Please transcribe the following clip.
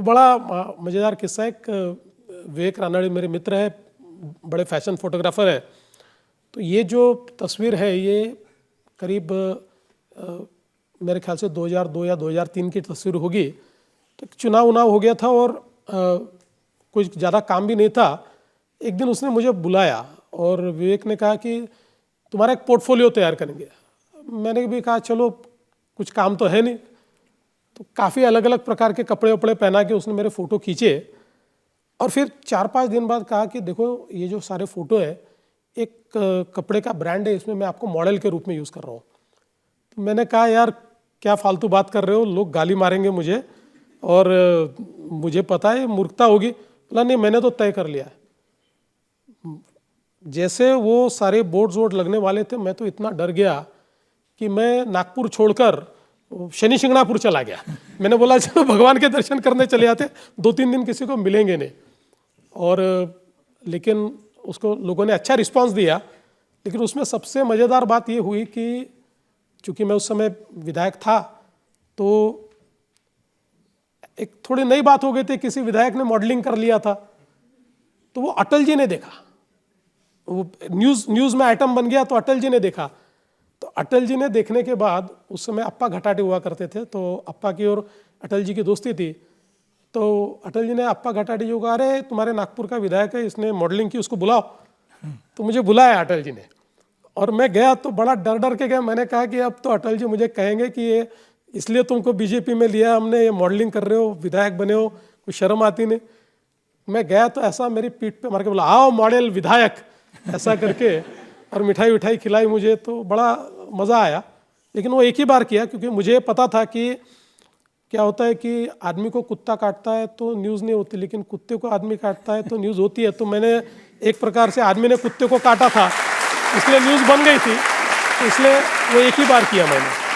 वो बड़ा मज़ेदार किस्सा है। एक विवेक रानड़े मेरे मित्र है, बड़े फैशन फोटोग्राफर है। तो ये जो तस्वीर है ये करीब मेरे ख्याल से 2002 या 2003 की तस्वीर होगी। तो चुनाव उनाव हो गया था और कुछ ज़्यादा काम भी नहीं था। एक दिन उसने मुझे बुलाया और विवेक ने कहा कि तुम्हारा एक पोर्टफोलियो तैयार करेंगे। मैंने भी कहा चलो, कुछ काम तो है नहीं। तो काफ़ी अलग अलग प्रकार के कपड़े वपड़े पहना के उसने मेरे फ़ोटो खींचे और फिर 4-5 दिन बाद कहा कि देखो ये जो सारे फ़ोटो है एक कपड़े का ब्रांड है, इसमें मैं आपको मॉडल के रूप में यूज़ कर रहा हूँ। तो मैंने कहा यार क्या फालतू बात कर रहे हो, लोग गाली मारेंगे मुझे और मुझे पता है मूर्खता होगी। बोला नहीं, मैंने तो तय कर लिया है। जैसे वो सारे बोर्ड्स वोर्ड लगने वाले थे मैं तो इतना डर गया कि मैं नागपुर छोड़कर शनि शिंगणापुर चला गया। मैंने बोला चलो भगवान के दर्शन करने चले जाते, 2-3 दिन किसी को मिलेंगे नहीं। और लेकिन उसको लोगों ने अच्छा रिस्पांस दिया। लेकिन उसमें सबसे मज़ेदार बात ये हुई कि चूँकि मैं उस समय विधायक था तो एक थोड़ी नई बात हो गई थी, किसी विधायक ने मॉडलिंग कर लिया था। तो वो अटल जी ने देखा, वो न्यूज़ में आइटम बन गया तो अटल जी ने देखा। तो अटल जी ने देखने के बाद, उस समय अप्पा घटाटे हुआ करते थे तो अप्पा की और अटल जी की दोस्ती थी। तो अटल जी ने अप्पा घटाटे जी को कहा अरे तुम्हारे नागपुर का विधायक है, इसने मॉडलिंग की, उसको बुलाओ। तो मुझे बुलाया अटल जी ने और मैं गया तो बड़ा डर डर के गया। मैंने कहा कि अब तो अटल जी मुझे कहेंगे कि ये इसलिए तुमको बीजेपी में लिया हमने, ये मॉडलिंग कर रहे हो, विधायक बने हो, कुछ शर्म आती नहीं। मैं गया तो ऐसा मेरी पीठ पे मार के बोला आओ मॉडल विधायक, ऐसा करके, और मिठाई विठाई खिलाई मुझे। तो बड़ा मज़ा आया। लेकिन वो एक ही बार किया क्योंकि मुझे पता था कि क्या होता है कि आदमी को कुत्ता काटता है तो न्यूज़ नहीं होती, लेकिन कुत्ते को आदमी काटता है तो न्यूज़ होती है। तो मैंने एक प्रकार से आदमी ने कुत्ते को काटा था, इसलिए न्यूज़ बन गई थी। तो इसलिए वो एक ही बार किया मैंने।